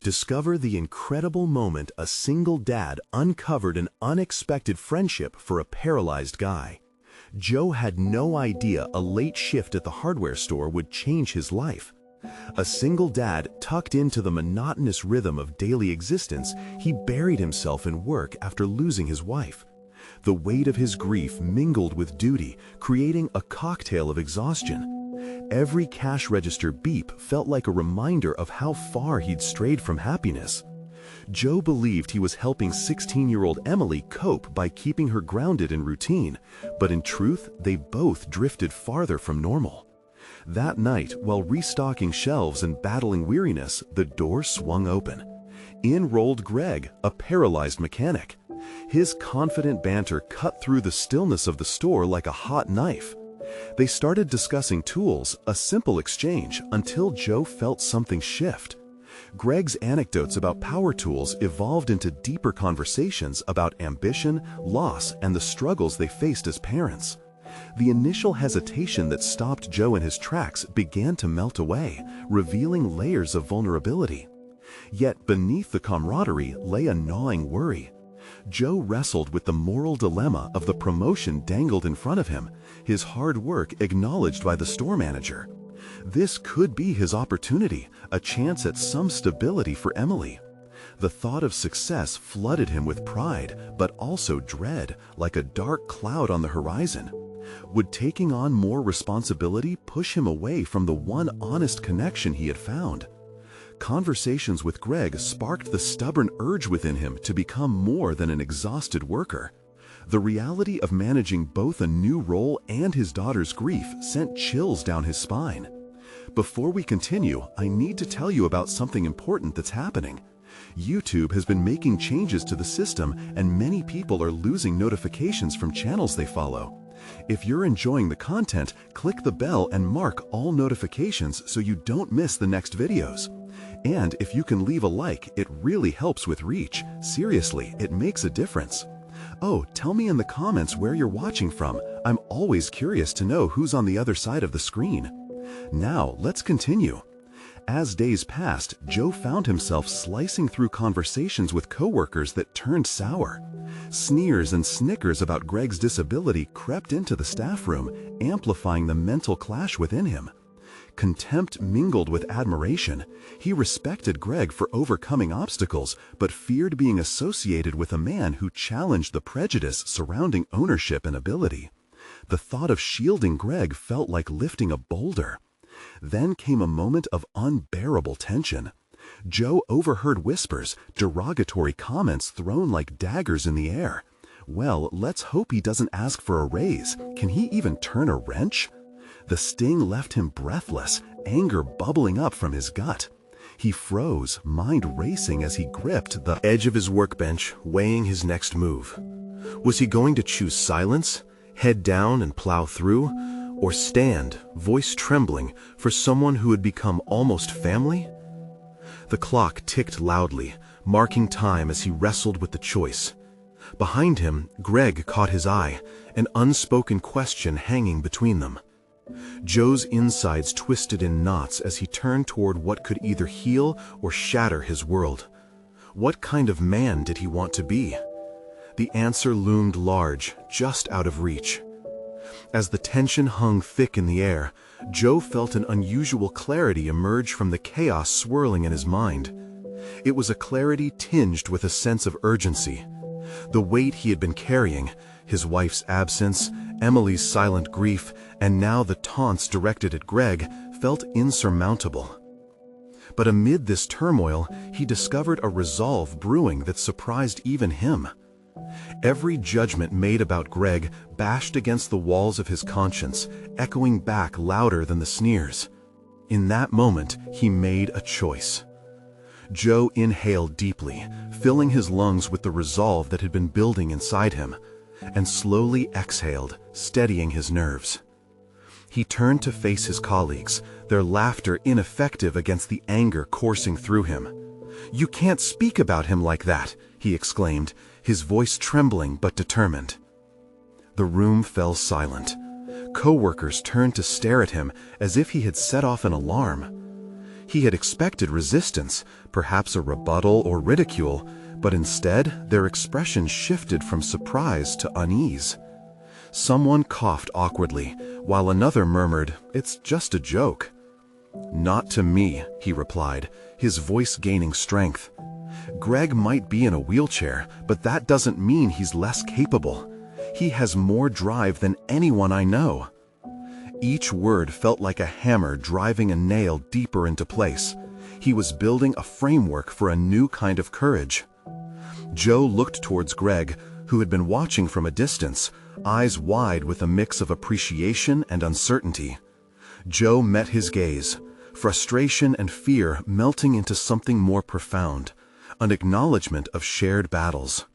Discover the incredible moment a single dad uncovered an unexpected friendship for a paralyzed guy. Joe had no idea a late shift at the hardware store would change his life. A single dad tucked into the monotonous rhythm of daily existence, he buried himself in work after losing his wife. The weight of his grief mingled with duty, creating a cocktail of exhaustion. Every cash register beep felt like a reminder of how far he'd strayed from happiness. Joe believed he was helping 16-year-old Emily cope by keeping her grounded in routine, but in truth, they both drifted farther from normal. That night, while restocking shelves and battling weariness, the door swung open. In rolled Greg, a paralyzed mechanic. His confident banter cut through the stillness of the store like a hot knife. They started discussing tools, a simple exchange, until Joe felt something shift. Greg's anecdotes about power tools evolved into deeper conversations about ambition, loss, and the struggles they faced as parents. The initial hesitation that stopped Joe in his tracks began to melt away, revealing layers of vulnerability. Yet beneath the camaraderie lay a gnawing worry. Joe wrestled with the moral dilemma of the promotion dangled in front of him, his hard work acknowledged by the store manager. This could be his opportunity, a chance at some stability for Emily. The thought of success flooded him with pride, but also dread, like a dark cloud on the horizon. Would taking on more responsibility push him away from the one honest connection he had found? Conversations with Greg sparked the stubborn urge within him to become more than an exhausted worker. The reality of managing both a new role and his daughter's grief sent chills down his spine. Before we continue, I need to tell you about something important that's happening. YouTube has been making changes to the system, and many people are losing notifications from channels they follow. If you're enjoying the content, click the bell and mark all notifications so you don't miss the next videos. And if you can leave a like, it really helps with reach. Seriously, it makes a difference. Oh, tell me in the comments where you're watching from. I'm always curious to know who's on the other side of the screen. Now, let's continue. As days passed, Joe found himself slicing through conversations with coworkers that turned sour. Sneers and snickers about Greg's disability crept into the staff room, amplifying the mental clash within him. Contempt mingled with admiration. He respected Greg for overcoming obstacles, but feared being associated with a man who challenged the prejudice surrounding ownership and ability. The thought of shielding Greg felt like lifting a boulder. Then came a moment of unbearable tension. Joe overheard whispers, derogatory comments thrown like daggers in the air. Well, let's hope he doesn't ask for a raise. Can he even turn a wrench? The sting left him breathless, anger bubbling up from his gut. He froze, mind racing as he gripped the edge of his workbench, weighing his next move. Was he going to choose silence, head down and plow through, or stand, voice trembling, for someone who had become almost family? The clock ticked loudly, marking time as he wrestled with the choice. Behind him, Greg caught his eye, an unspoken question hanging between them. Joe's insides twisted in knots as he turned toward what could either heal or shatter his world. What kind of man did he want to be? The answer loomed large, just out of reach. As the tension hung thick in the air, Joe felt an unusual clarity emerge from the chaos swirling in his mind. It was a clarity tinged with a sense of urgency. The weight he had been carrying, his wife's absence, Emily's silent grief, and now the taunts directed at Greg, felt insurmountable. But amid this turmoil, he discovered a resolve brewing that surprised even him. Every judgment made about Greg bashed against the walls of his conscience, echoing back louder than the sneers. In that moment, he made a choice. Joe inhaled deeply, filling his lungs with the resolve that had been building inside him, and slowly exhaled, steadying his nerves. He turned to face his colleagues, their laughter ineffective against the anger coursing through him. "You can't speak about him like that," he exclaimed, his voice trembling but determined. The room fell silent. Co-workers turned to stare at him as if he had set off an alarm. He had expected resistance, perhaps a rebuttal or ridicule, but instead their expression shifted from surprise to unease. Someone coughed awkwardly, while another murmured, "It's just a joke." "Not to me," he replied, his voice gaining strength. "Greg might be in a wheelchair, but that doesn't mean he's less capable. He has more drive than anyone I know." Each word felt like a hammer driving a nail deeper into place. He was building a framework for a new kind of courage. Joe looked towards Greg, who had been watching from a distance, eyes wide with a mix of appreciation and uncertainty. Joe met his gaze, frustration and fear melting into something more profound, an acknowledgement of shared battles.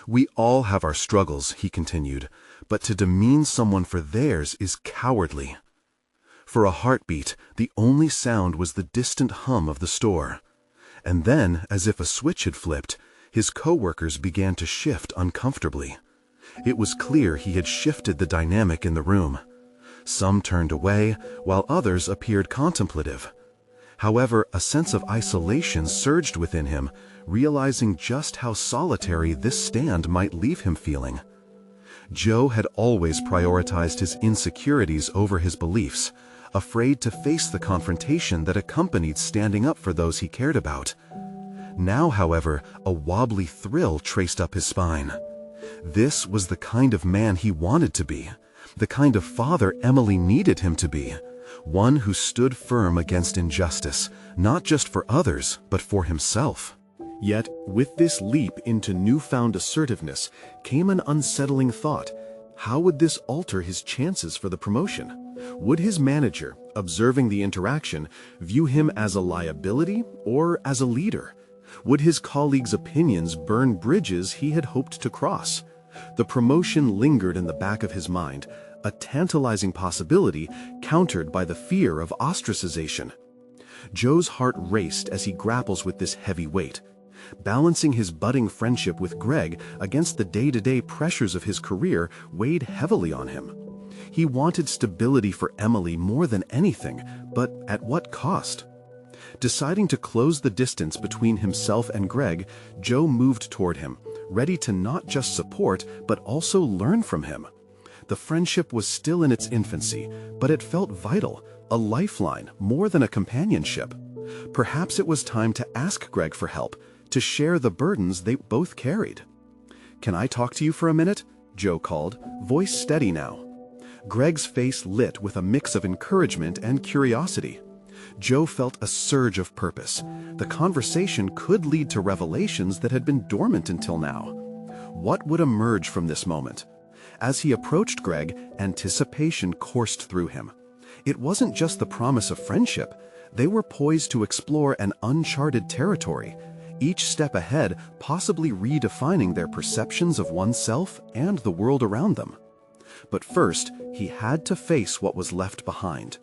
"We all have our struggles," he continued, "but to demean someone for theirs is cowardly." For a heartbeat, the only sound was the distant hum of the store. And then, as if a switch had flipped, his coworkers began to shift uncomfortably. It was clear he had shifted the dynamic in the room. Some turned away, while others appeared contemplative. However, a sense of isolation surged within him, realizing just how solitary this stand might leave him feeling. Joe had always prioritized his insecurities over his beliefs, afraid to face the confrontation that accompanied standing up for those he cared about. Now, however, a wobbly thrill traced up his spine. This was the kind of man he wanted to be, the kind of father Emily needed him to be, one who stood firm against injustice, not just for others, but for himself. Yet, with this leap into newfound assertiveness came an unsettling thought. How would this alter his chances for the promotion? Would his manager, observing the interaction, view him as a liability or as a leader? Would his colleagues' opinions burn bridges he had hoped to cross? The promotion lingered in the back of his mind, a tantalizing possibility countered by the fear of ostracization. Joe's heart raced as he grapples with this heavy weight. Balancing his budding friendship with Greg against the day-to-day pressures of his career weighed heavily on him. He wanted stability for Emily more than anything, but at what cost? Deciding to close the distance between himself and Greg, Joe moved toward him, ready to not just support, but also learn from him. The friendship was still in its infancy, but it felt vital, a lifeline more than a companionship. Perhaps it was time to ask Greg for help, to share the burdens they both carried. "Can I talk to you for a minute?" Joe called, voice steady now. Greg's face lit with a mix of encouragement and curiosity. Joe felt a surge of purpose. The conversation could lead to revelations that had been dormant until now. What would emerge from this moment? As he approached Greg, anticipation coursed through him. It wasn't just the promise of friendship. They were poised to explore an uncharted territory, each step ahead possibly redefining their perceptions of oneself and the world around them. But first, he had to face what was left behind.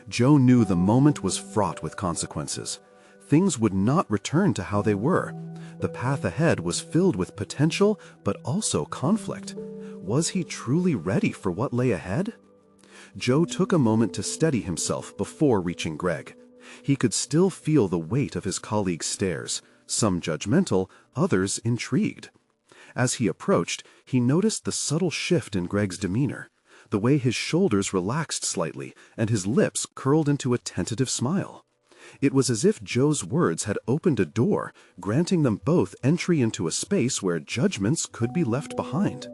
Joe knew the moment was fraught with consequences. Things would not return to how they were. The path ahead was filled with potential, but also conflict. Was he truly ready for what lay ahead? Joe took a moment to steady himself before reaching Greg. He could still feel the weight of his colleagues' stares, some judgmental, others intrigued. As he approached, he noticed the subtle shift in Greg's demeanor, the way his shoulders relaxed slightly and his lips curled into a tentative smile. It was as if Joe's words had opened a door, granting them both entry into a space where judgments could be left behind.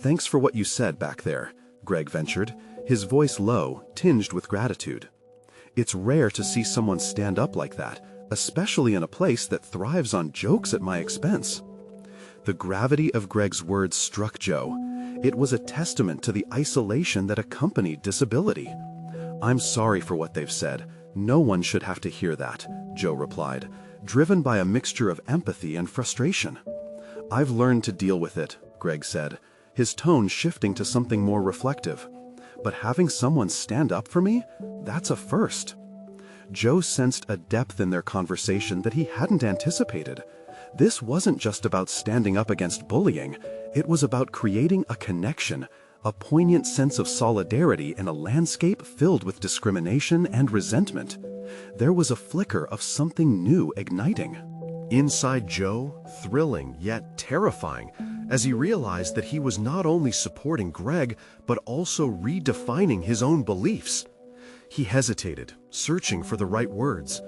"Thanks for what you said back there," Greg ventured, his voice low, tinged with gratitude. "It's rare to see someone stand up like that, especially in a place that thrives on jokes at my expense." The gravity of Greg's words struck Joe. It was a testament to the isolation that accompanied disability. "I'm sorry for what they've said. No one should have to hear that," Joe replied, driven by a mixture of empathy and frustration. "I've learned to deal with it," Greg said, his tone shifting to something more reflective. "But having someone stand up for me, that's a first." Joe sensed a depth in their conversation that he hadn't anticipated. This wasn't just about standing up against bullying. It was about creating a connection, a poignant sense of solidarity in a landscape filled with discrimination and resentment. There was a flicker of something new igniting. Inside Joe, thrilling yet terrifying, as he realized that he was not only supporting Greg, but also redefining his own beliefs. He hesitated, searching for the right words.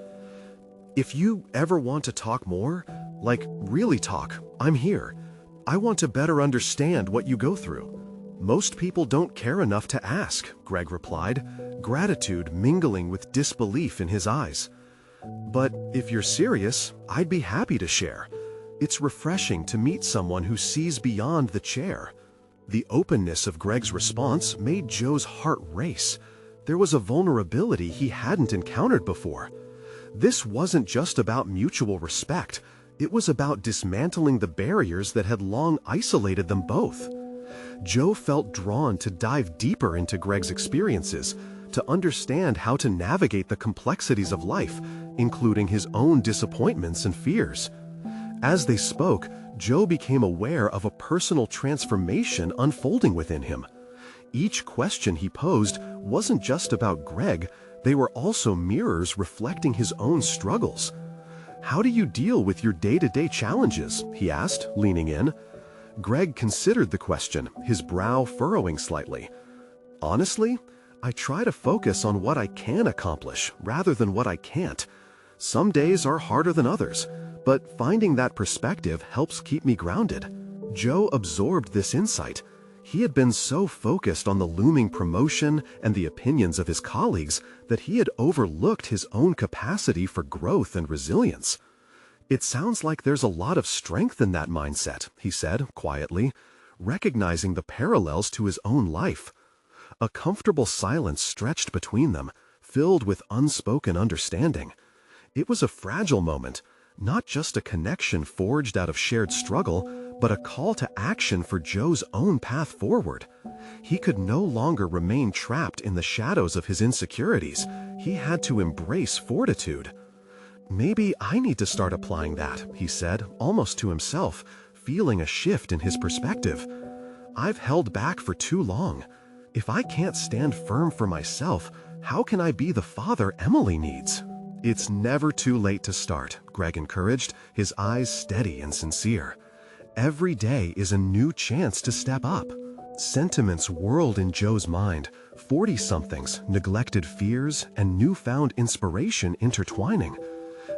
"If you ever want to talk more, like really talk, I'm here. I want to better understand what you go through." "Most people don't care enough to ask," Greg replied, gratitude mingling with disbelief in his eyes. "But if you're serious, I'd be happy to share. It's refreshing to meet someone who sees beyond the chair." The openness of Greg's response made Joe's heart race. There was a vulnerability he hadn't encountered before. This wasn't just about mutual respect. It was about dismantling the barriers that had long isolated them both. Joe felt drawn to dive deeper into Greg's experiences, to understand how to navigate the complexities of life, including his own disappointments and fears. As they spoke, Joe became aware of a personal transformation unfolding within him. Each question he posed wasn't just about Greg, they were also mirrors reflecting his own struggles. "How do you deal with your day-to-day challenges?" he asked, leaning in. Greg considered the question, his brow furrowing slightly. "Honestly, I try to focus on what I can accomplish rather than what I can't. Some days are harder than others, but finding that perspective helps keep me grounded." Joe absorbed this insight. He had been so focused on the looming promotion and the opinions of his colleagues that he had overlooked his own capacity for growth and resilience. "It sounds like there's a lot of strength in that mindset," he said quietly, recognizing the parallels to his own life. A comfortable silence stretched between them, filled with unspoken understanding. It was a fragile moment, not just a connection forged out of shared struggle, but a call to action for Joe's own path forward. He could no longer remain trapped in the shadows of his insecurities. He had to embrace fortitude. "Maybe I need to start applying that," he said, almost to himself, feeling a shift in his perspective. "I've held back for too long. If I can't stand firm for myself, how can I be the father Emily needs?" "It's never too late to start," Greg encouraged, his eyes steady and sincere. "Every day is a new chance to step up." Sentiments whirled in Joe's mind, 40-somethings, neglected fears, and newfound inspiration intertwining.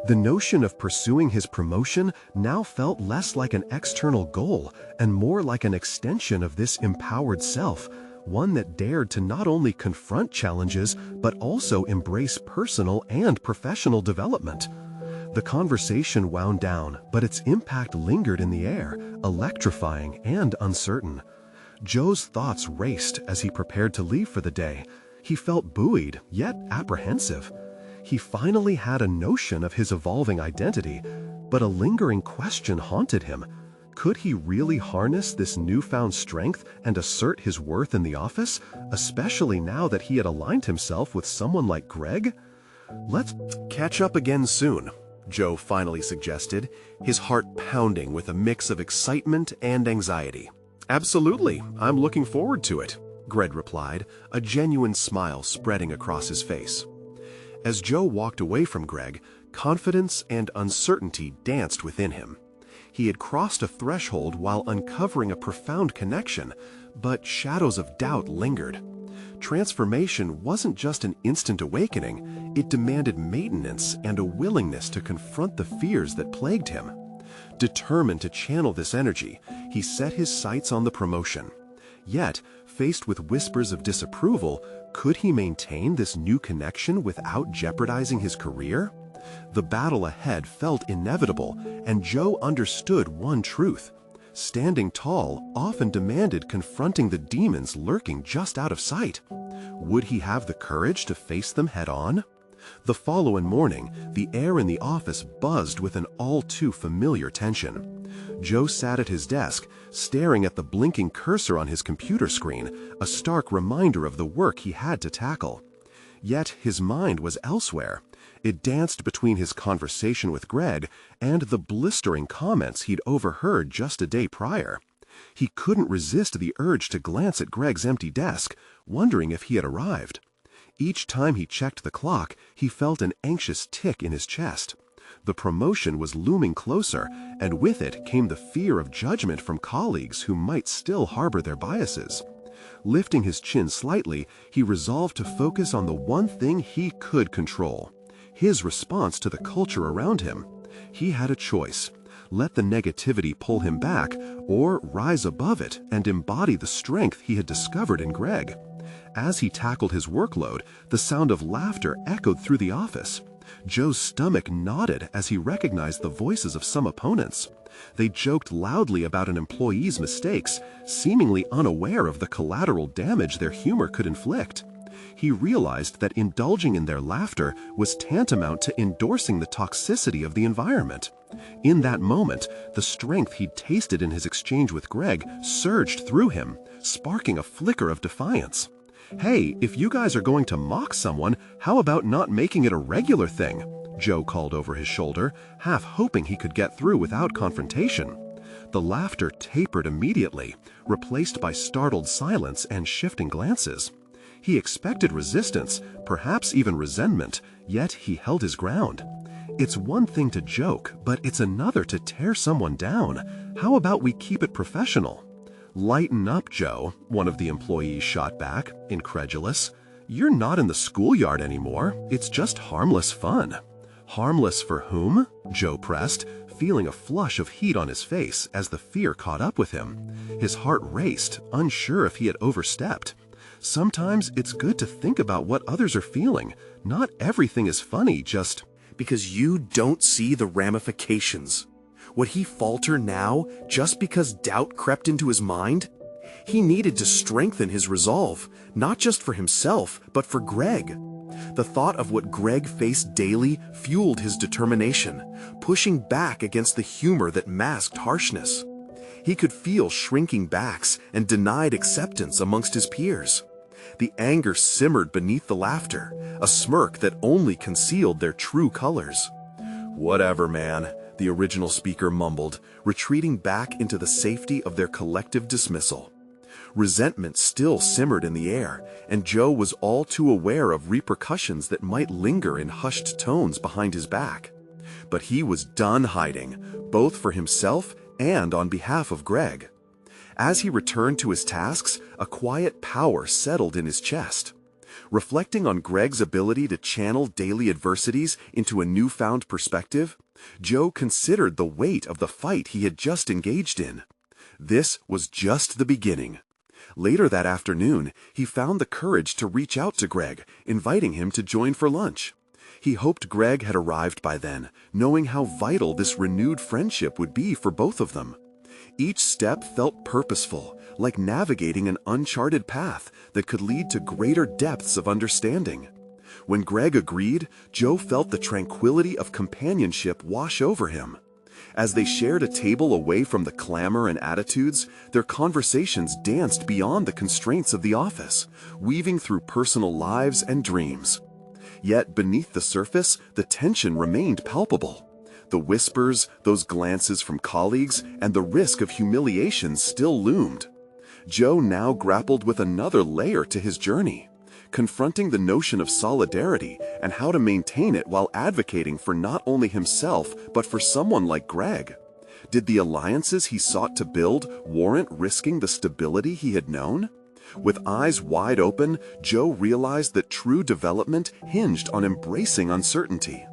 The notion of pursuing his promotion now felt less like an external goal and more like an extension of this empowered self, one that dared to not only confront challenges but also embrace personal and professional development. The conversation wound down, but its impact lingered in the air, electrifying and uncertain. Joe's thoughts raced as he prepared to leave for the day. He felt buoyed, yet apprehensive. He finally had a notion of his evolving identity, but a lingering question haunted him. Could he really harness this newfound strength and assert his worth in the office, especially now that he had aligned himself with someone like Greg? "Let's catch up again soon," Joe finally suggested, his heart pounding with a mix of excitement and anxiety. "Absolutely, I'm looking forward to it," Greg replied, a genuine smile spreading across his face. As Joe walked away from Greg, confidence and uncertainty danced within him. He had crossed a threshold while uncovering a profound connection, but shadows of doubt lingered. Transformation wasn't just an instant awakening, it demanded maintenance and a willingness to confront the fears that plagued him. Determined to channel this energy, he set his sights on the promotion. Yet, faced with whispers of disapproval, could he maintain this new connection without jeopardizing his career? The battle ahead felt inevitable, and Joe understood one truth. Standing tall often demanded confronting the demons lurking just out of sight. Would he have the courage to face them head-on? The following morning, the air in the office buzzed with an all-too-familiar tension. Joe sat at his desk, staring at the blinking cursor on his computer screen, a stark reminder of the work he had to tackle. Yet his mind was elsewhere. It danced between his conversation with Greg and the blistering comments he'd overheard just a day prior. He couldn't resist the urge to glance at Greg's empty desk, wondering if he had arrived. Each time he checked the clock, he felt an anxious tick in his chest. The promotion was looming closer, and with it came the fear of judgment from colleagues who might still harbor their biases. Lifting his chin slightly, he resolved to focus on the one thing he could control: his response to the culture around him. He had a choice: let the negativity pull him back, or rise above it and embody the strength he had discovered in Greg. As he tackled his workload, the sound of laughter echoed through the office. Joe's stomach knotted as he recognized the voices of some opponents. They joked loudly about an employee's mistakes, seemingly unaware of the collateral damage their humor could inflict. He realized that indulging in their laughter was tantamount to endorsing the toxicity of the environment. In that moment, the strength he'd tasted in his exchange with Greg surged through him, sparking a flicker of defiance. "Hey, if you guys are going to mock someone, how about not making it a regular thing?" Joe called over his shoulder, half hoping he could get through without confrontation. The laughter tapered immediately, replaced by startled silence and shifting glances. He expected resistance, perhaps even resentment, yet he held his ground. "It's one thing to joke, but it's another to tear someone down. How about we keep it professional?" "Lighten up, Joe," one of the employees shot back, incredulous. "You're not in the schoolyard anymore. It's just harmless fun." "Harmless for whom?" Joe pressed, feeling a flush of heat on his face as the fear caught up with him. His heart raced, unsure if he had overstepped. Sometimes it's good to think about what others are feeling. Not everything is funny, just because you don't see the ramifications. Would he falter now just because doubt crept into his mind? He needed to strengthen his resolve, not just for himself, but for Greg. The thought of what Greg faced daily fueled his determination, pushing back against the humor that masked harshness. He could feel shrinking backs and denied acceptance amongst his peers. The anger simmered beneath the laughter, a smirk that only concealed their true colors. "Whatever, man," the original speaker mumbled, retreating back into the safety of their collective dismissal. Resentment still simmered in the air, and Joe was all too aware of repercussions that might linger in hushed tones behind his back. But he was done hiding, both for himself and on behalf of Greg. As he returned to his tasks, a quiet power settled in his chest. Reflecting on Greg's ability to channel daily adversities into a newfound perspective, Joe considered the weight of the fight he had just engaged in. This was just the beginning. Later that afternoon, he found the courage to reach out to Greg, inviting him to join for lunch. He hoped Greg had arrived by then, knowing how vital this renewed friendship would be for both of them. Each step felt purposeful, like navigating an uncharted path that could lead to greater depths of understanding. When Greg agreed, Joe felt the tranquility of companionship wash over him. As they shared a table away from the clamor and attitudes, their conversations danced beyond the constraints of the office, weaving through personal lives and dreams. Yet beneath the surface, the tension remained palpable. The whispers, those glances from colleagues, and the risk of humiliation still loomed. Joe now grappled with another layer to his journey, confronting the notion of solidarity and how to maintain it while advocating for not only himself, but for someone like Greg. Did the alliances he sought to build warrant risking the stability he had known? With eyes wide open, Joe realized that true development hinged on embracing uncertainty.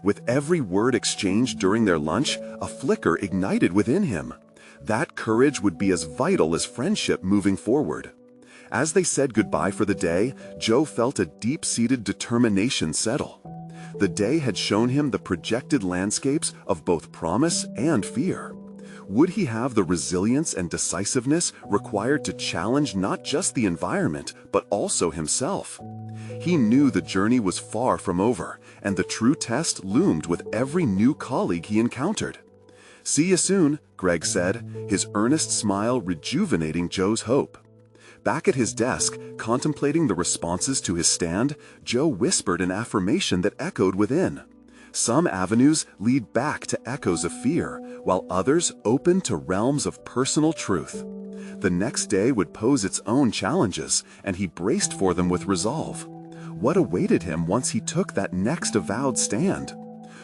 With every word exchanged during their lunch, a flicker ignited within him. That courage would be as vital as friendship moving forward. As they said goodbye for the day, Joe felt a deep-seated determination settle. The day had shown him the projected landscapes of both promise and fear. Would he have the resilience and decisiveness required to challenge not just the environment, but also himself? He knew the journey was far from over, and the true test loomed with every new colleague he encountered. "See you soon," Greg said, his earnest smile rejuvenating Joe's hope. Back at his desk, contemplating the responses to his stand, Joe whispered an affirmation that echoed within. Some avenues lead back to echoes of fear, while others open to realms of personal truth. The next day would pose its own challenges, and he braced for them with resolve. What awaited him once he took that next avowed stand?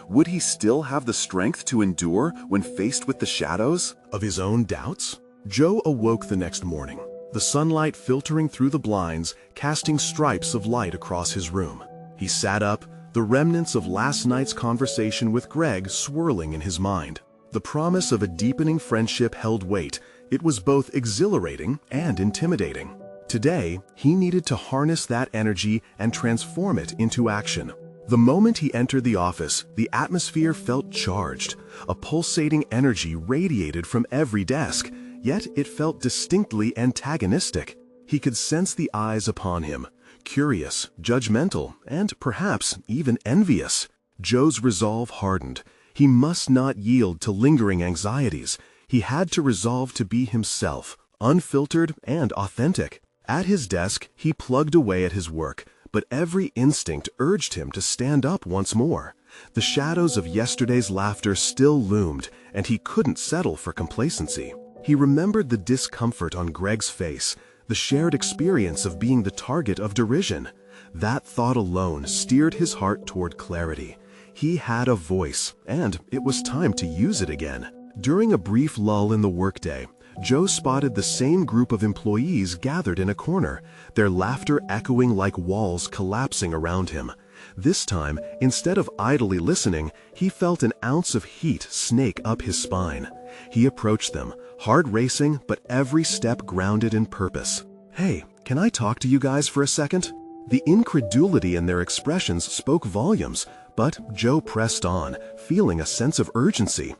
Would he still have the strength to endure when faced with the shadows of his own doubts? Joe awoke the next morning, the sunlight filtering through the blinds, casting stripes of light across his room. He sat up, the remnants of last night's conversation with Greg swirling in his mind. The promise of a deepening friendship held weight. It was both exhilarating and intimidating. Today, he needed to harness that energy and transform it into action. The moment he entered the office, the atmosphere felt charged. A pulsating energy radiated from every desk, yet it felt distinctly antagonistic. He could sense the eyes upon him, curious, judgmental, and perhaps even envious. Joe's resolve hardened. He must not yield to lingering anxieties. He had to resolve to be himself, unfiltered and authentic. At his desk, he plugged away at his work, but every instinct urged him to stand up once more. The shadows of yesterday's laughter still loomed, and he couldn't settle for complacency. He remembered the discomfort on Greg's face, the shared experience of being the target of derision. That thought alone steered his heart toward clarity. He had a voice, and it was time to use it again. During a brief lull in the workday, Joe spotted the same group of employees gathered in a corner, their laughter echoing like walls collapsing around him. This time, instead of idly listening, he felt an ounce of heat snake up his spine. He approached them, heart racing but every step grounded in purpose. "Hey, can I talk to you guys for a second?" The incredulity in their expressions spoke volumes, but Joe pressed on, feeling a sense of urgency.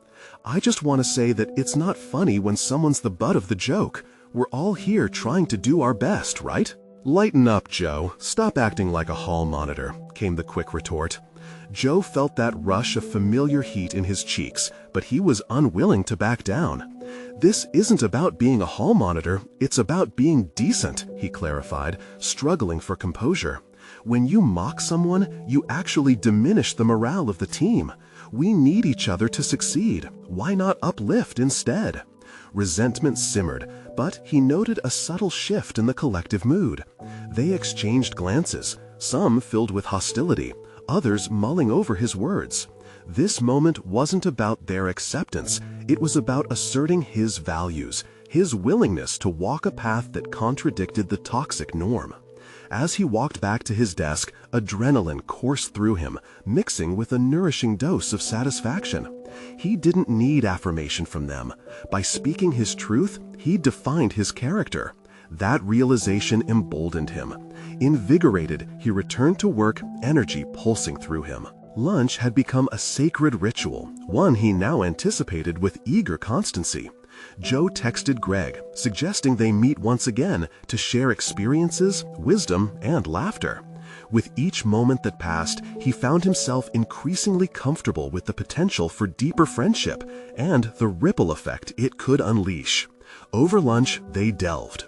"I just want to say that it's not funny when someone's the butt of the joke. We're all here trying to do our best, right?" "Lighten up, Joe. Stop acting like a hall monitor," came the quick retort. Joe felt that rush of familiar heat in his cheeks, but he was unwilling to back down. "This isn't about being a hall monitor, it's about being decent," he clarified, struggling for composure. "When you mock someone, you actually diminish the morale of the team. We need each other to succeed. Why not uplift instead?" Resentment simmered, but he noted a subtle shift in the collective mood. They exchanged glances, some filled with hostility, others mulling over his words. This moment wasn't about their acceptance, it was about asserting his values, his willingness to walk a path that contradicted the toxic norm. As he walked back to his desk, adrenaline coursed through him, mixing with a nourishing dose of satisfaction. He didn't need affirmation from them. By speaking his truth, he defined his character. That realization emboldened him. Invigorated, he returned to work, energy pulsing through him. Lunch had become a sacred ritual, one he now anticipated with eager constancy. Joe texted Greg, suggesting they meet once again to share experiences, wisdom, and laughter. With each moment that passed, he found himself increasingly comfortable with the potential for deeper friendship and the ripple effect it could unleash. Over lunch, they delved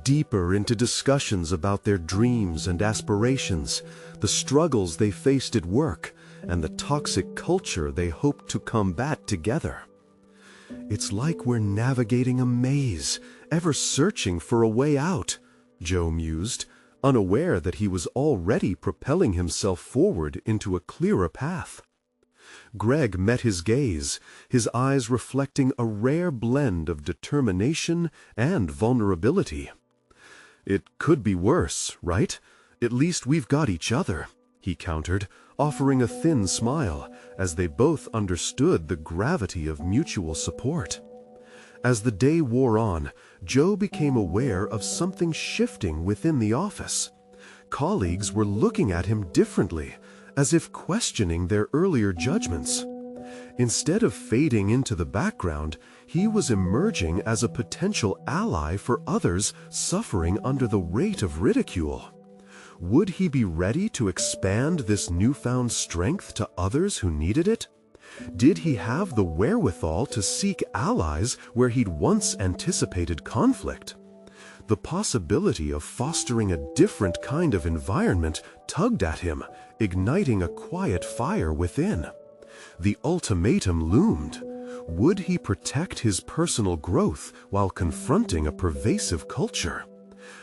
deeper into discussions about their dreams and aspirations, the struggles they faced at work, and the toxic culture they hoped to combat together. "It's like we're navigating a maze, ever searching for a way out," Joe mused, unaware that he was already propelling himself forward into a clearer path. Greg met his gaze, his eyes reflecting a rare blend of determination and vulnerability. "It could be worse, right? At least we've got each other," he countered, offering a thin smile, as they both understood the gravity of mutual support. As the day wore on, Joe became aware of something shifting within the office. Colleagues were looking at him differently, as if questioning their earlier judgments. Instead of fading into the background, he was emerging as a potential ally for others suffering under the weight of ridicule. Would he be ready to expand this newfound strength to others who needed it? Did he have the wherewithal to seek allies where he'd once anticipated conflict? The possibility of fostering a different kind of environment tugged at him, igniting a quiet fire within. The ultimatum loomed. Would he protect his personal growth while confronting a pervasive culture?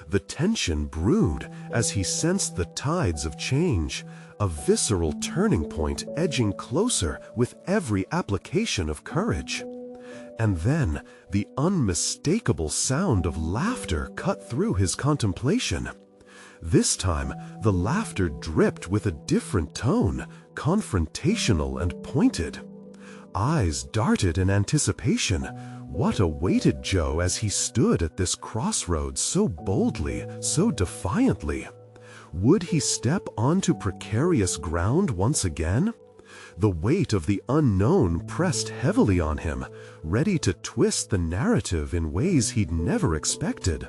The tension brewed as he sensed the tides of change, a visceral turning point edging closer with every application of courage. And then the unmistakable sound of laughter cut through his contemplation. This time, the laughter dripped with a different tone, confrontational and pointed. Eyes darted in anticipation. What awaited Joe as he stood at this crossroads so boldly, so defiantly? Would he step onto precarious ground once again? The weight of the unknown pressed heavily on him, ready to twist the narrative in ways he'd never expected.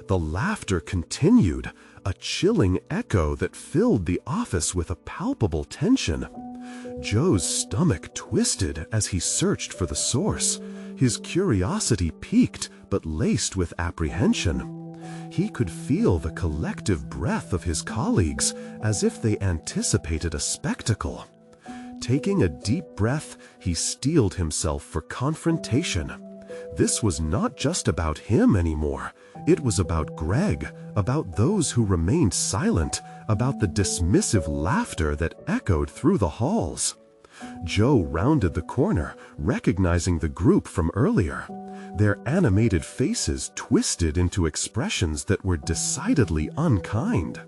The laughter continued, a chilling echo that filled the office with a palpable tension. Joe's stomach twisted as he searched for the source, his curiosity piqued but laced with apprehension. He could feel the collective breath of his colleagues as if they anticipated a spectacle. Taking a deep breath, he steeled himself for confrontation. This was not just about him anymore. It was about Greg, about those who remained silent, about the dismissive laughter that echoed through the halls. Joe rounded the corner, recognizing the group from earlier. Their animated faces twisted into expressions that were decidedly unkind.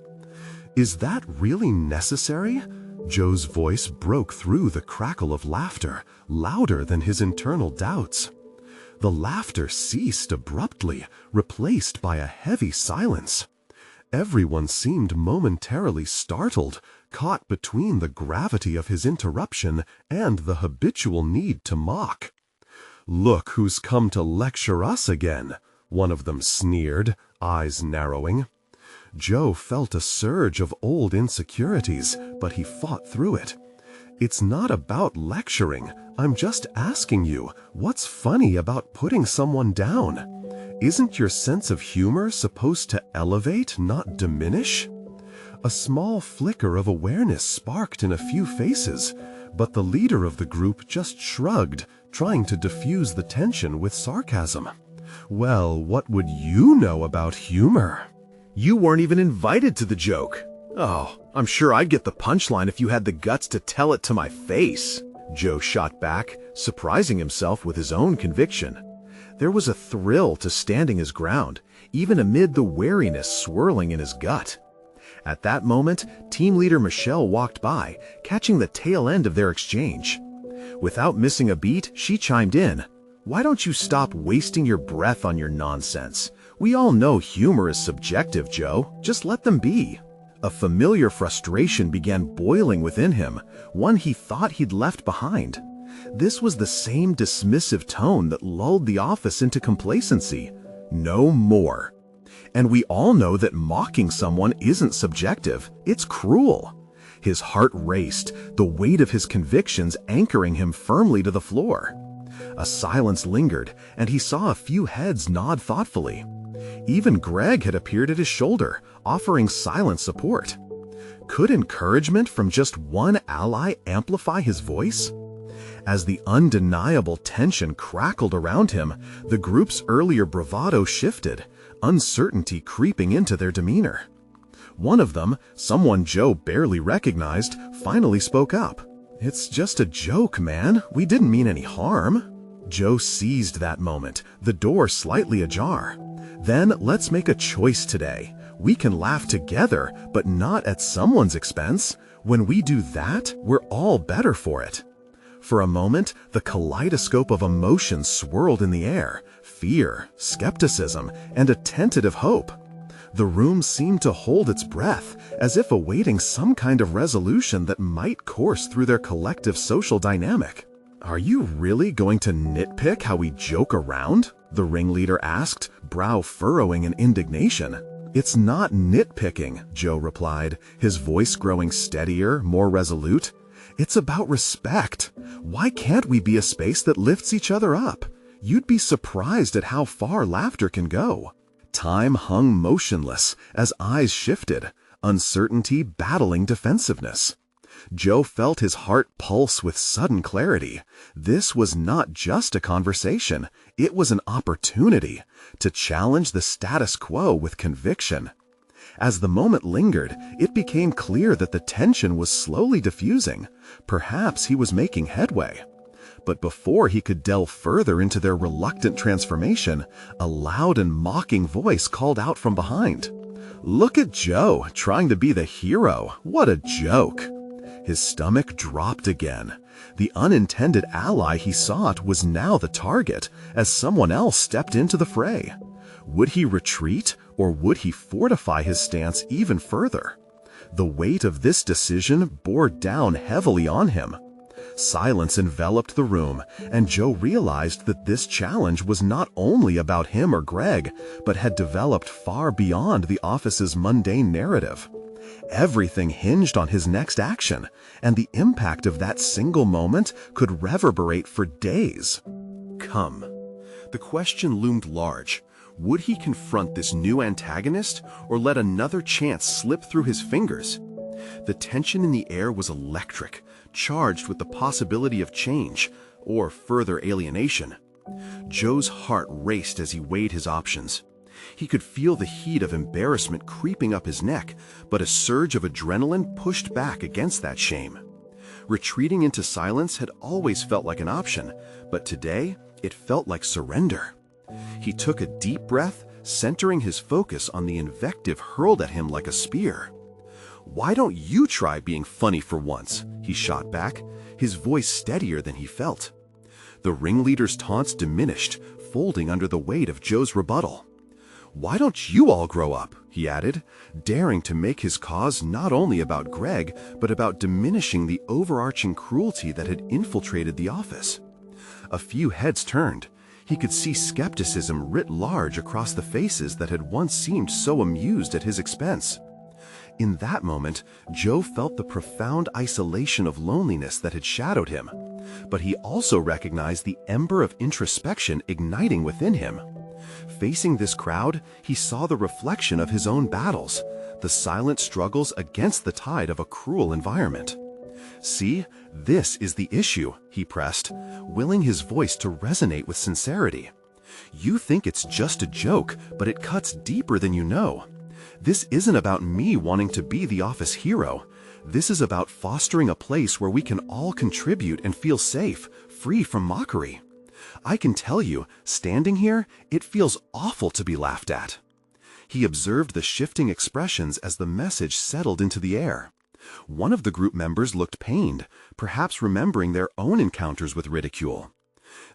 "Is that really necessary?" Joe's voice broke through the crackle of laughter, louder than his internal doubts. The laughter ceased abruptly, replaced by a heavy silence. Everyone seemed momentarily startled, caught between the gravity of his interruption and the habitual need to mock. "Look who's come to lecture us again," one of them sneered, eyes narrowing. Joe felt a surge of old insecurities, but he fought through it. "It's not about lecturing. I'm just asking you, what's funny about putting someone down? Isn't your sense of humor supposed to elevate, not diminish?" A small flicker of awareness sparked in a few faces, but the leader of the group just shrugged, trying to diffuse the tension with sarcasm. "Well, what would you know about humor?" You weren't even invited to the joke. Oh, I'm sure I'd get the punchline if you had the guts to tell it to my face. Joe shot back, surprising himself with his own conviction. There was a thrill to standing his ground, even amid the wariness swirling in his gut. At that moment, team leader Michelle walked by, catching the tail end of their exchange. Without missing a beat, she chimed in. "Why don't you stop wasting your breath on your nonsense? We all know humor is subjective, Joe. Just let them be." A familiar frustration began boiling within him, one he thought he'd left behind. This was the same dismissive tone that lulled the office into complacency. No more. And we all know that mocking someone isn't subjective, it's cruel. His heart raced, the weight of his convictions anchoring him firmly to the floor. A silence lingered, and he saw a few heads nod thoughtfully. Even Greg had appeared at his shoulder, offering silent support. Could encouragement from just one ally amplify his voice? As the undeniable tension crackled around him, the group's earlier bravado shifted, uncertainty creeping into their demeanor. One of them, someone Joe barely recognized, finally spoke up. "It's just a joke, man. We didn't mean any harm." Joe seized that moment, the door slightly ajar. "Then let's make a choice today. We can laugh together, but not at someone's expense. When we do that, we're all better for it." For a moment, the kaleidoscope of emotions swirled in the air, fear, skepticism, and a tentative hope. The room seemed to hold its breath, as if awaiting some kind of resolution that might course through their collective social dynamic. "Are you really going to nitpick how we joke around?" the ringleader asked, brow furrowing in indignation. "It's not nitpicking," Joe replied, his voice growing steadier, more resolute. "It's about respect. Why can't we be a space that lifts each other up? You'd be surprised at how far laughter can go." Time hung motionless as eyes shifted, uncertainty battling defensiveness. Joe felt his heart pulse with sudden clarity. This was not just a conversation, it was an opportunity to challenge the status quo with conviction. As the moment lingered, it became clear that the tension was slowly diffusing. Perhaps he was making headway. But before he could delve further into their reluctant transformation, a loud and mocking voice called out from behind. "Look at Joe, trying to be the hero. What a joke!" His stomach dropped again. The unintended ally he sought was now the target, as someone else stepped into the fray. Would he retreat, or would he fortify his stance even further? The weight of this decision bore down heavily on him. Silence enveloped the room, and Joe realized that this challenge was not only about him or Greg, but had developed far beyond the office's mundane narrative. Everything hinged on his next action, and the impact of that single moment could reverberate for days. Come. The question loomed large. Would he confront this new antagonist, or let another chance slip through his fingers? The tension in the air was electric, charged with the possibility of change, or further alienation. Joe's heart raced as he weighed his options. He could feel the heat of embarrassment creeping up his neck, but a surge of adrenaline pushed back against that shame. Retreating into silence had always felt like an option, but today it felt like surrender. He took a deep breath, centering his focus on the invective hurled at him like a spear. "Why don't you try being funny for once?" he shot back, his voice steadier than he felt. The ringleader's taunts diminished, folding under the weight of Joe's rebuttal. "Why don't you all grow up?" he added, daring to make his cause not only about Greg, but about diminishing the overarching cruelty that had infiltrated the office. A few heads turned. He could see skepticism writ large across the faces that had once seemed so amused at his expense. In that moment, Joe felt the profound isolation of loneliness that had shadowed him, but he also recognized the ember of introspection igniting within him. Facing this crowd, he saw the reflection of his own battles, the silent struggles against the tide of a cruel environment. "See, this is the issue," he pressed, willing his voice to resonate with sincerity. "You think it's just a joke, but it cuts deeper than you know. This isn't about me wanting to be the office hero. This is about fostering a place where we can all contribute and feel safe, free from mockery. I can tell you, standing here, it feels awful to be laughed at." He observed the shifting expressions as the message settled into the air. One of the group members looked pained, perhaps remembering their own encounters with ridicule.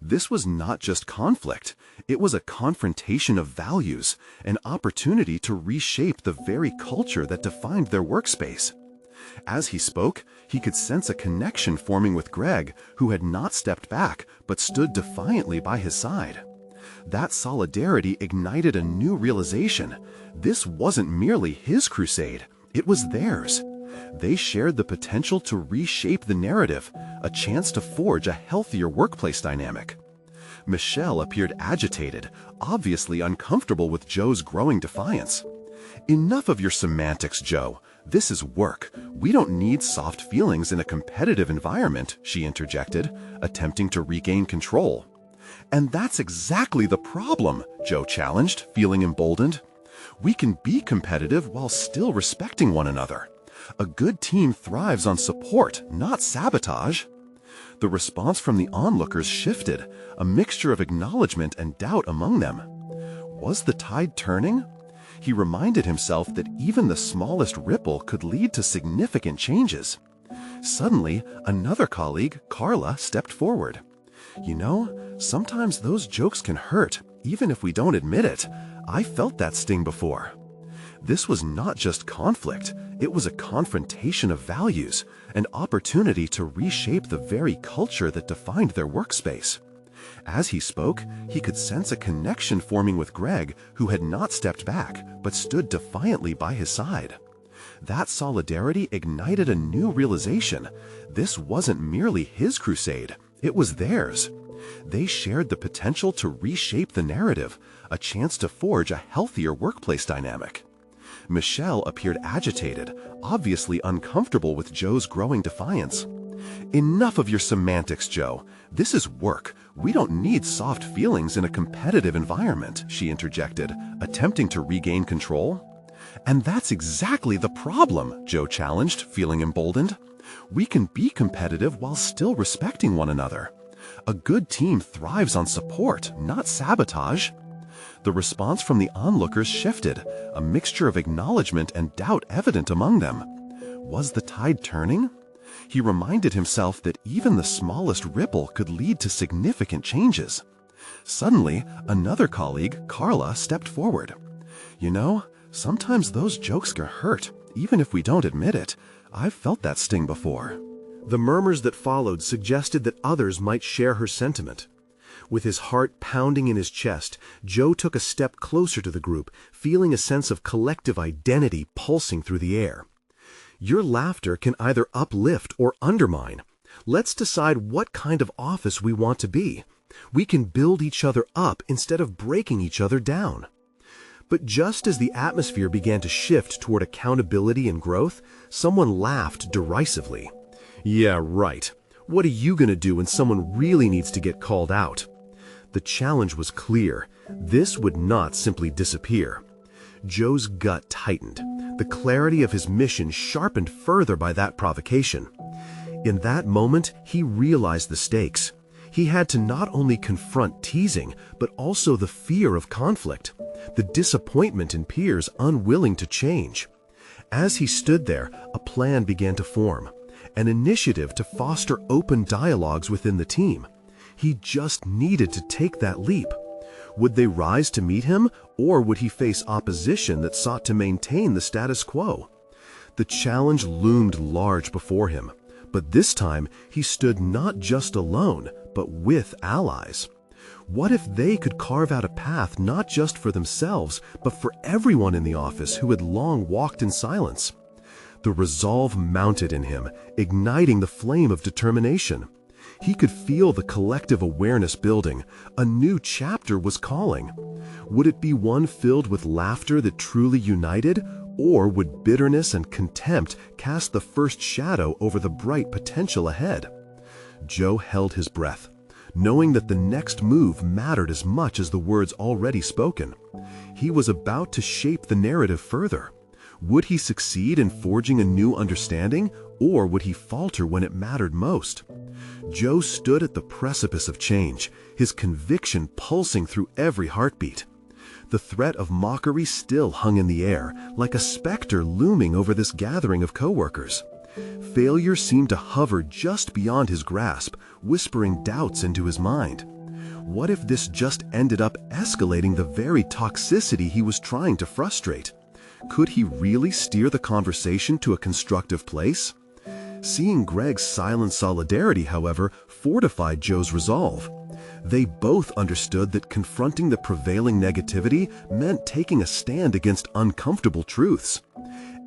This was not just conflict, it was a confrontation of values, an opportunity to reshape the very culture that defined their workspace. As he spoke, he could sense a connection forming with Greg, who had not stepped back, but stood defiantly by his side. That solidarity ignited a new realization. This wasn't merely his crusade, it was theirs. They shared the potential to reshape the narrative, a chance to forge a healthier workplace dynamic. Michelle appeared agitated, obviously uncomfortable with Joe's growing defiance. "Enough of your semantics, Joe. This is work. We don't need soft feelings in a competitive environment," she interjected, attempting to regain control. "And that's exactly the problem," Joe challenged, feeling emboldened. "We can be competitive while still respecting one another. A good team thrives on support, not sabotage." The response from the onlookers shifted, a mixture of acknowledgement and doubt among them. Was the tide turning? He reminded himself that even the smallest ripple could lead to significant changes. Suddenly, another colleague, Carla, stepped forward. "You know, sometimes those jokes can hurt, even if we don't admit it. I felt that sting before." This was not just conflict, it was a confrontation of values, an opportunity to reshape the very culture that defined their workspace. As he spoke, he could sense a connection forming with Greg, who had not stepped back, but stood defiantly by his side. That solidarity ignited a new realization. This wasn't merely his crusade, it was theirs. They shared the potential to reshape the narrative, a chance to forge a healthier workplace dynamic. Michelle appeared agitated, obviously uncomfortable with Joe's growing defiance. "Enough of your semantics, Joe. This is work. We don't need soft feelings in a competitive environment," she interjected, attempting to regain control. "And that's exactly the problem," Joe challenged, feeling emboldened. "We can be competitive while still respecting one another. A good team thrives on support, not sabotage." The response from the onlookers shifted, a mixture of acknowledgement and doubt evident among them. Was the tide turning? He reminded himself that even the smallest ripple could lead to significant changes. Suddenly, another colleague, Carla, stepped forward. "You know, sometimes those jokes can hurt, even if we don't admit it. I've felt that sting before." The murmurs that followed suggested that others might share her sentiment. With his heart pounding in his chest, Joe took a step closer to the group, feeling a sense of collective identity pulsing through the air. Your laughter can either uplift or undermine. Let's decide what kind of office we want to be. We can build each other up instead of breaking each other down. But just as the atmosphere began to shift toward accountability and growth, someone laughed derisively. "Yeah, right. What are you going to do when someone really needs to get called out?" The challenge was clear. This would not simply disappear. Joe's gut tightened, the clarity of his mission sharpened further by that provocation. In that moment, he realized the stakes. He had to not only confront teasing, but also the fear of conflict, the disappointment in peers unwilling to change. As he stood there, a plan began to form, an initiative to foster open dialogues within the team. He just needed to take that leap. Would they rise to meet him, or would he face opposition that sought to maintain the status quo? The challenge loomed large before him, but this time he stood not just alone, but with allies. What if they could carve out a path not just for themselves, but for everyone in the office who had long walked in silence? The resolve mounted in him, igniting the flame of determination. He could feel the collective awareness building. A new chapter was calling. Would it be one filled with laughter that truly united, or would bitterness and contempt cast the first shadow over the bright potential ahead? Joe held his breath, knowing that the next move mattered as much as the words already spoken. He was about to shape the narrative further. Would he succeed in forging a new understanding, or would he falter when it mattered most? Joe stood at the precipice of change, his conviction pulsing through every heartbeat. The threat of mockery still hung in the air, like a specter looming over this gathering of coworkers. Failure seemed to hover just beyond his grasp, whispering doubts into his mind. What if this just ended up escalating the very toxicity he was trying to frustrate? Could he really steer the conversation to a constructive place? Seeing Greg's silent solidarity, however, fortified Joe's resolve. They both understood that confronting the prevailing negativity meant taking a stand against uncomfortable truths.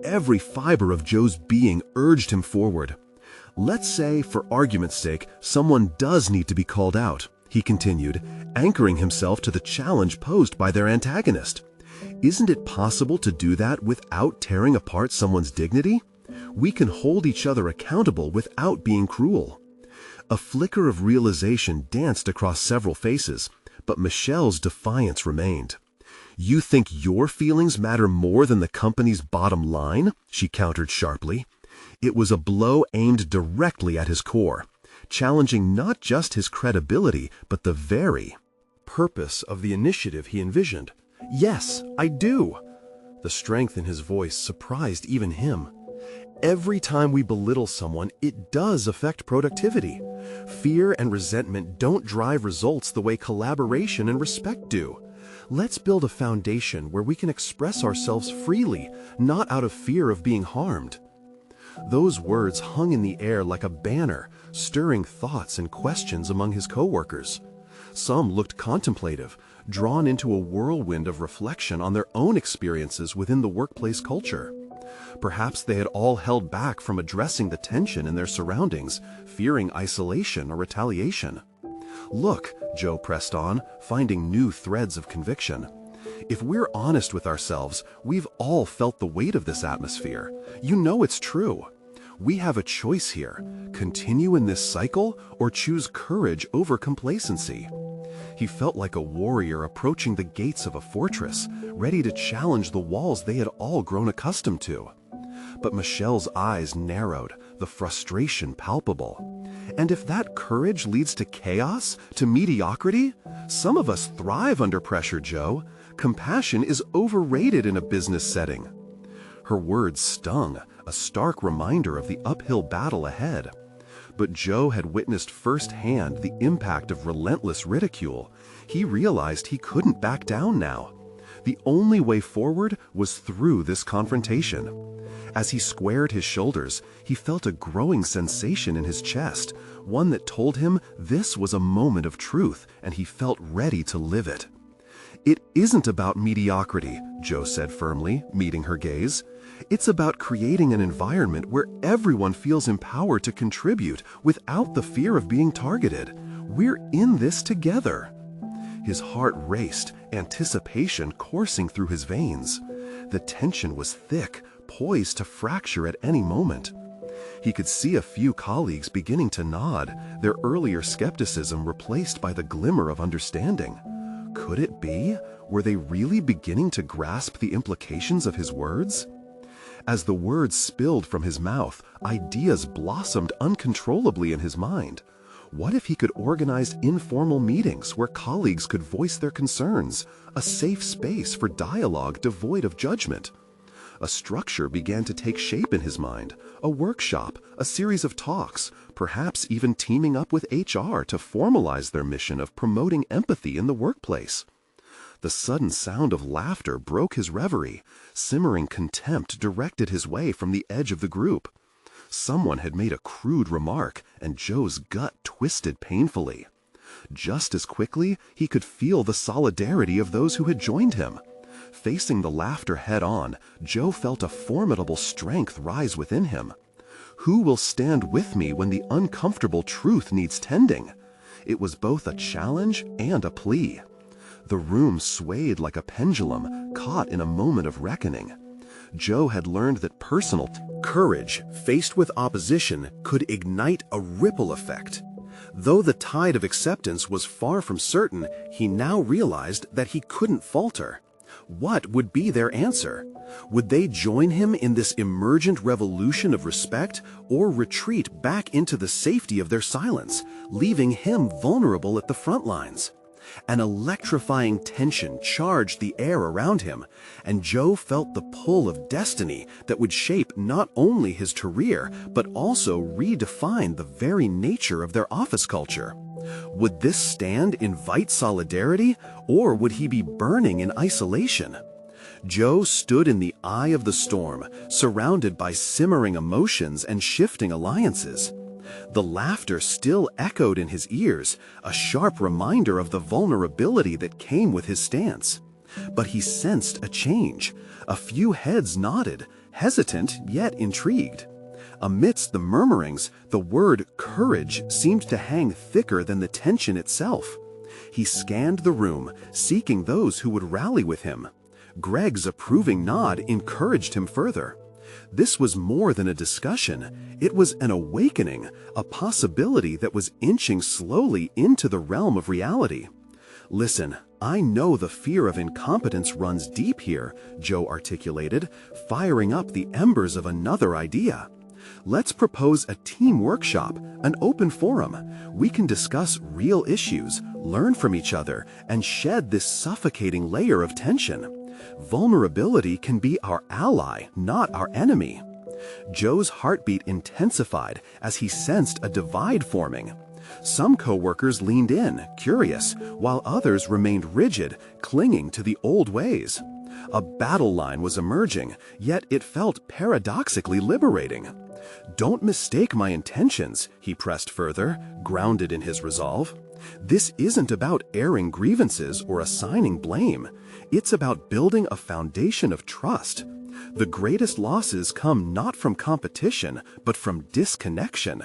Every fiber of Joe's being urged him forward. "Let's say, for argument's sake, someone does need to be called out," he continued, anchoring himself to the challenge posed by their antagonist. "Isn't it possible to do that without tearing apart someone's dignity? We can hold each other accountable without being cruel." A flicker of realization danced across several faces, but Michelle's defiance remained. "You think your feelings matter more than the company's bottom line?" she countered sharply. It was a blow aimed directly at his core, challenging not just his credibility, but the very purpose of the initiative he envisioned. "Yes, I do." The strength in his voice surprised even him. Every time we belittle someone, it does affect productivity. Fear and resentment don't drive results the way collaboration and respect do. Let's build a foundation where we can express ourselves freely, not out of fear of being harmed. Those words hung in the air like a banner, stirring thoughts and questions among his coworkers. Some looked contemplative, drawn into a whirlwind of reflection on their own experiences within the workplace culture. Perhaps they had all held back from addressing the tension in their surroundings, fearing isolation or retaliation. "Look," Joe pressed on, finding new threads of conviction. If we're honest with ourselves, we've all felt the weight of this atmosphere. You know it's true. We have a choice here: continue in this cycle or choose courage over complacency. He felt like a warrior approaching the gates of a fortress, ready to challenge the walls they had all grown accustomed to. But Michelle's eyes narrowed, the frustration palpable. And if that courage leads to chaos, to mediocrity, some of us thrive under pressure, Joe. Compassion is overrated in a business setting. Her words stung, a stark reminder of the uphill battle ahead. But Joe had witnessed firsthand the impact of relentless ridicule. He realized he couldn't back down now. The only way forward was through this confrontation. As he squared his shoulders, he felt a growing sensation in his chest, one that told him this was a moment of truth, and he felt ready to live it. "It isn't about mediocrity," Joe said firmly, meeting her gaze. "It's about creating an environment where everyone feels empowered to contribute without the fear of being targeted. We're in this together." His heart raced, anticipation coursing through his veins. The tension was thick, poised to fracture at any moment. He could see a few colleagues beginning to nod, their earlier skepticism replaced by the glimmer of understanding. Could it be? Were they really beginning to grasp the implications of his words? As the words spilled from his mouth, ideas blossomed uncontrollably in his mind. What if he could organize informal meetings where colleagues could voice their concerns, a safe space for dialogue devoid of judgment? A structure began to take shape in his mind, a workshop, a series of talks, perhaps even teaming up with HR to formalize their mission of promoting empathy in the workplace. The sudden sound of laughter broke his reverie. Simmering contempt directed his way from the edge of the group. Someone had made a crude remark, and Joe's gut twisted painfully. Just as quickly, he could feel the solidarity of those who had joined him. Facing the laughter head-on, Joe felt a formidable strength rise within him. Who will stand with me when the uncomfortable truth needs tending? It was both a challenge and a plea. The room swayed like a pendulum, caught in a moment of reckoning. Joe had learned that personal courage, faced with opposition, could ignite a ripple effect. Though the tide of acceptance was far from certain, he now realized that he couldn't falter. What would be their answer? Would they join him in this emergent revolution of respect, or retreat back into the safety of their silence, leaving him vulnerable at the front lines? An electrifying tension charged the air around him, and Joe felt the pull of destiny that would shape not only his career, but also redefine the very nature of their office culture. Would this stand invite solidarity, or would he be burning in isolation? Joe stood in the eye of the storm, surrounded by simmering emotions and shifting alliances. The laughter still echoed in his ears, a sharp reminder of the vulnerability that came with his stance. But he sensed a change. A few heads nodded, hesitant yet intrigued. Amidst the murmurings, the word courage seemed to hang thicker than the tension itself. He scanned the room, seeking those who would rally with him. Greg's approving nod encouraged him further. This was more than a discussion. It was an awakening, a possibility that was inching slowly into the realm of reality. "Listen, I know the fear of incompetence runs deep here," Joe articulated, firing up the embers of another idea. "Let's propose a team workshop, an open forum. We can discuss real issues, learn from each other, and shed this suffocating layer of tension. Vulnerability can be our ally, not our enemy." Joe's heartbeat intensified as he sensed a divide forming. Some coworkers leaned in, curious, while others remained rigid, clinging to the old ways. A battle line was emerging, yet it felt paradoxically liberating. "Don't mistake my intentions," he pressed further, grounded in his resolve. "This isn't about airing grievances or assigning blame. It's about building a foundation of trust. The greatest losses come not from competition, but from disconnection."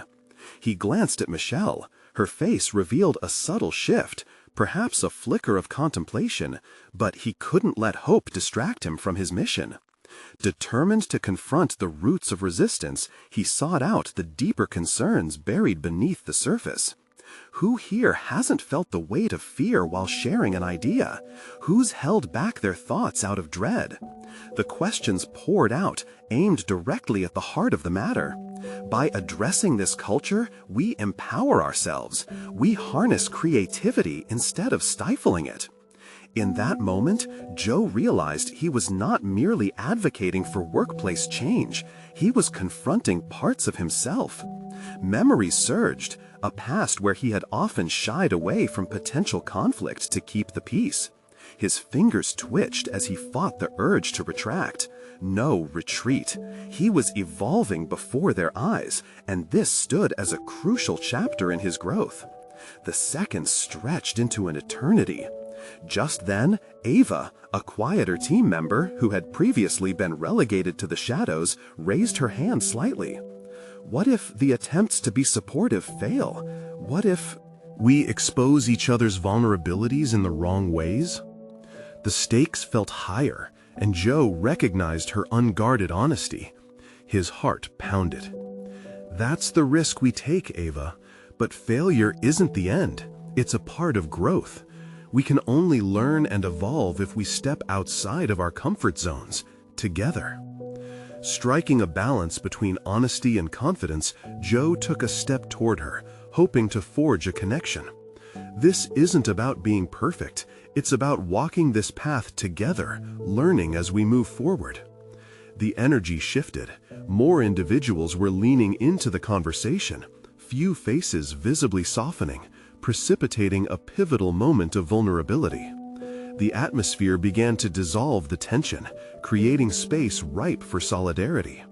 He glanced at Michelle. Her face revealed a subtle shift. perhaps a flicker of contemplation, but he couldn't let hope distract him from his mission. Determined to confront the roots of resistance, he sought out the deeper concerns buried beneath the surface. Who here hasn't felt the weight of fear while sharing an idea? Who's held back their thoughts out of dread? The questions poured out, aimed directly at the heart of the matter. By addressing this culture, we empower ourselves. We harness creativity instead of stifling it. In that moment, Joe realized he was not merely advocating for workplace change. He was confronting parts of himself. Memories surged, a past where he had often shied away from potential conflict to keep the peace. His fingers twitched as he fought the urge to retract. No retreat. He was evolving before their eyes, and this stood as a crucial chapter in his growth. The seconds stretched into an eternity. Just then, Ava, a quieter team member who had previously been relegated to the shadows, raised her hand slightly. What if the attempts to be supportive fail? What if we expose each other's vulnerabilities in the wrong ways? The stakes felt higher, and Joe recognized her unguarded honesty. His heart pounded. That's the risk we take, Ava. But failure isn't the end. It's a part of growth. We can only learn and evolve if we step outside of our comfort zones, together. Striking a balance between honesty and confidence, Joe took a step toward her, hoping to forge a connection. This isn't about being perfect. It's about walking this path together, learning as we move forward. The energy shifted. More individuals were leaning into the conversation, few faces visibly softening, precipitating a pivotal moment of vulnerability. The atmosphere began to dissolve the tension, creating space ripe for solidarity.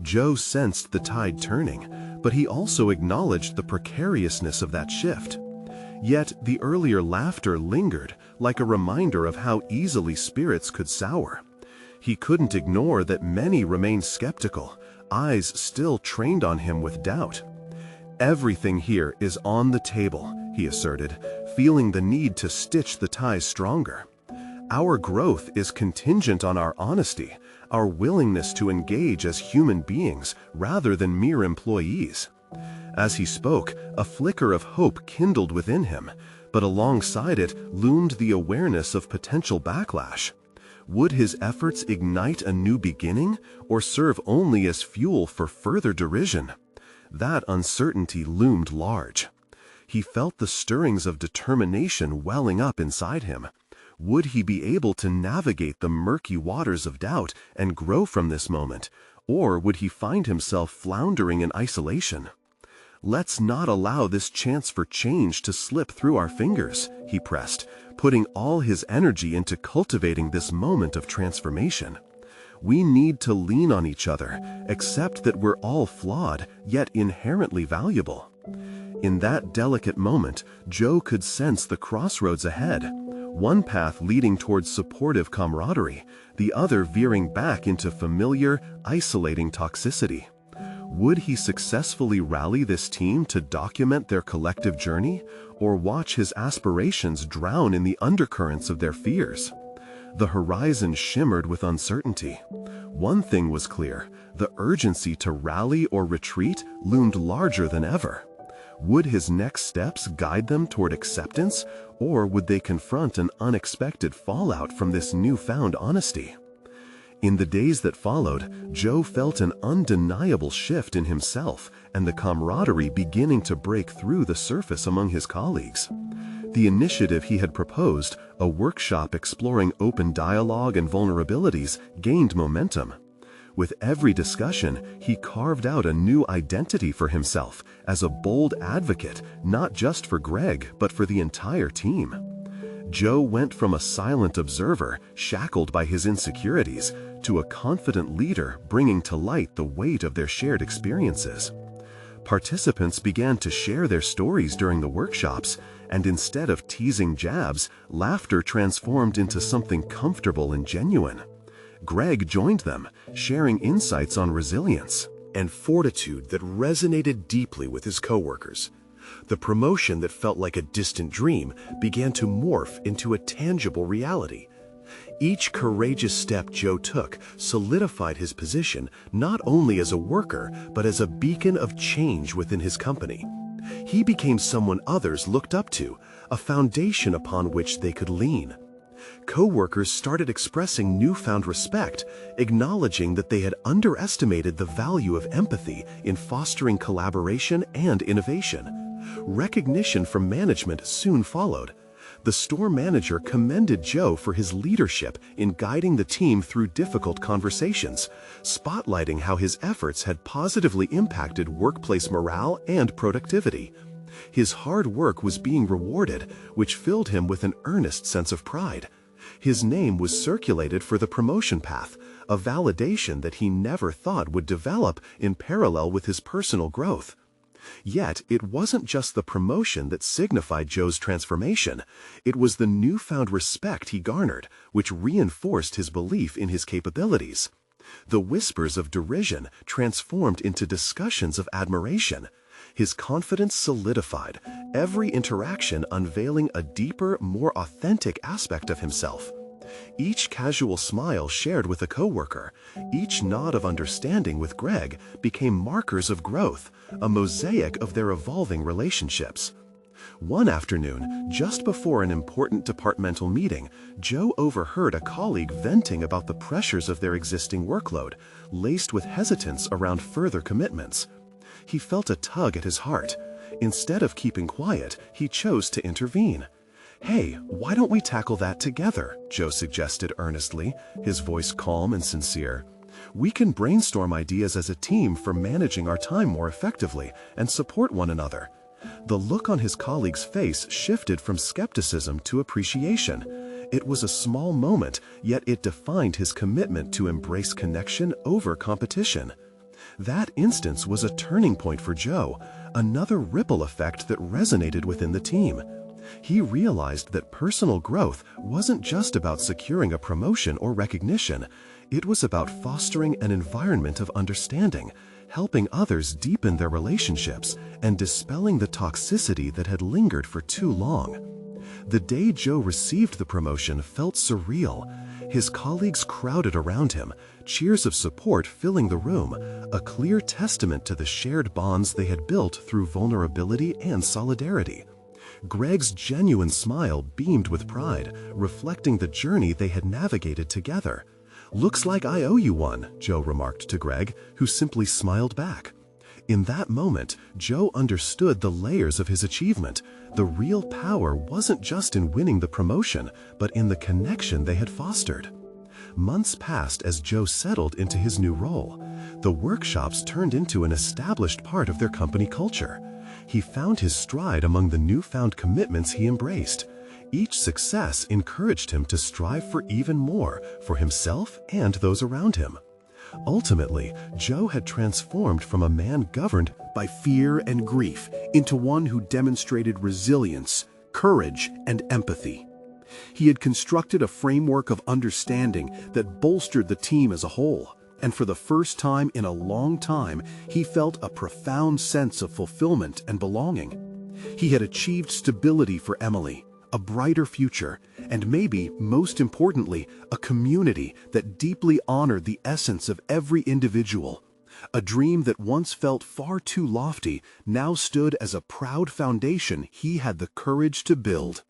Joe sensed the tide turning, but he also acknowledged the precariousness of that shift. Yet the earlier laughter lingered, like a reminder of how easily spirits could sour. He couldn't ignore that many remained skeptical, eyes still trained on him with doubt. Everything here is on the table, he asserted, feeling the need to stitch the ties stronger. Our growth is contingent on our honesty, our willingness to engage as human beings rather than mere employees. As he spoke, a flicker of hope kindled within him, but alongside it loomed the awareness of potential backlash. Would his efforts ignite a new beginning or serve only as fuel for further derision? That uncertainty loomed large. He felt the stirrings of determination welling up inside him. Would he be able to navigate the murky waters of doubt and grow from this moment, or would he find himself floundering in isolation? Let's not allow this chance for change to slip through our fingers, he pressed, putting all his energy into cultivating this moment of transformation. We need to lean on each other, accept that we're all flawed, yet inherently valuable. In that delicate moment, Joe could sense the crossroads ahead. One path leading towards supportive camaraderie, the other veering back into familiar, isolating toxicity. Would he successfully rally this team to document their collective journey, or watch his aspirations drown in the undercurrents of their fears? The horizon shimmered with uncertainty. One thing was clear: the urgency to rally or retreat loomed larger than ever. Would his next steps guide them toward acceptance, or would they confront an unexpected fallout from this newfound honesty? In the days that followed, Joe felt an undeniable shift in himself and the camaraderie beginning to break through the surface among his colleagues. The initiative he had proposed, a workshop exploring open dialogue and vulnerabilities, gained momentum. With every discussion, he carved out a new identity for himself as a bold advocate, not just for Greg, but for the entire team. Joe went from a silent observer, shackled by his insecurities, to a confident leader bringing to light the weight of their shared experiences. Participants began to share their stories during the workshops, and instead of teasing jabs, laughter transformed into something comfortable and genuine. Greg joined them, sharing insights on resilience and fortitude that resonated deeply with his coworkers. The promotion that felt like a distant dream began to morph into a tangible reality. Each courageous step Joe took solidified his position not only as a worker, but as a beacon of change within his company. He became someone others looked up to, a foundation upon which they could lean. Co-workers started expressing newfound respect, acknowledging that they had underestimated the value of empathy in fostering collaboration and innovation. Recognition from management soon followed. The store manager commended Joe for his leadership in guiding the team through difficult conversations, spotlighting how his efforts had positively impacted workplace morale and productivity. His hard work was being rewarded, which filled him with an earnest sense of pride. His name was circulated for the promotion path, a validation that he never thought would develop in parallel with his personal growth. Yet, it wasn't just the promotion that signified Joe's transformation. It was the newfound respect he garnered, which reinforced his belief in his capabilities. The whispers of derision transformed into discussions of admiration. His confidence solidified, every interaction unveiling a deeper, more authentic aspect of himself. Each casual smile shared with a coworker, each nod of understanding with Greg became markers of growth, a mosaic of their evolving relationships. One afternoon, just before an important departmental meeting, Joe overheard a colleague venting about the pressures of their existing workload, laced with hesitance around further commitments. He felt a tug at his heart. Instead of keeping quiet, he chose to intervene. "Hey, why don't we tackle that together?" Joe suggested earnestly, his voice calm and sincere. "We can brainstorm ideas as a team for managing our time more effectively and support one another." The look on his colleague's face shifted from skepticism to appreciation. It was a small moment, yet it defined his commitment to embrace connection over competition. That instance was a turning point for Joe, another ripple effect that resonated within the team. He realized that personal growth wasn't just about securing a promotion or recognition. It was about fostering an environment of understanding, helping others deepen their relationships, and dispelling the toxicity that had lingered for too long. The day Joe received the promotion felt surreal. His colleagues crowded around him, cheers of support filling the room, a clear testament to the shared bonds they had built through vulnerability and solidarity. Greg's genuine smile beamed with pride, reflecting the journey they had navigated together. "Looks like I owe you one," Joe remarked to Greg, who simply smiled back. In that moment, Joe understood the layers of his achievement. The real power wasn't just in winning the promotion, but in the connection they had fostered. Months passed as Joe settled into his new role. The workshops turned into an established part of their company culture. He found his stride among the newfound commitments he embraced. Each success encouraged him to strive for even more, for himself and those around him. Ultimately, Joe had transformed from a man governed by fear and grief into one who demonstrated resilience, courage, and empathy. He had constructed a framework of understanding that bolstered the team as a whole, and for the first time in a long time, he felt a profound sense of fulfillment and belonging. He had achieved stability for Emily, a brighter future, and maybe, most importantly, a community that deeply honored the essence of every individual. A dream that once felt far too lofty now stood as a proud foundation he had the courage to build.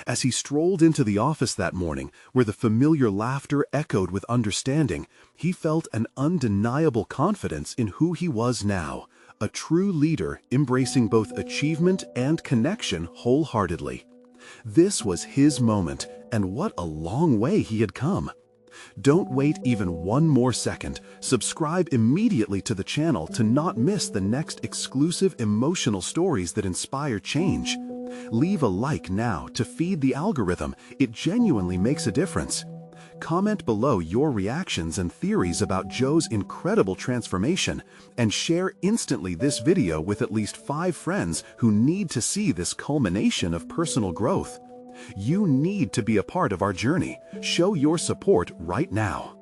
As he strolled into the office that morning, where the familiar laughter echoed with understanding, he felt an undeniable confidence in who he was now, a true leader embracing both achievement and connection wholeheartedly. This was his moment, and what a long way he had come. Don't wait even one more second. Subscribe immediately to the channel to not miss the next exclusive emotional stories that inspire change. Leave a like now to feed the algorithm. It genuinely makes a difference. Comment below your reactions and theories about Joe's incredible transformation, and share instantly this video with at least 5 friends who need to see this culmination of personal growth. You need to be a part of our journey. Show your support right now.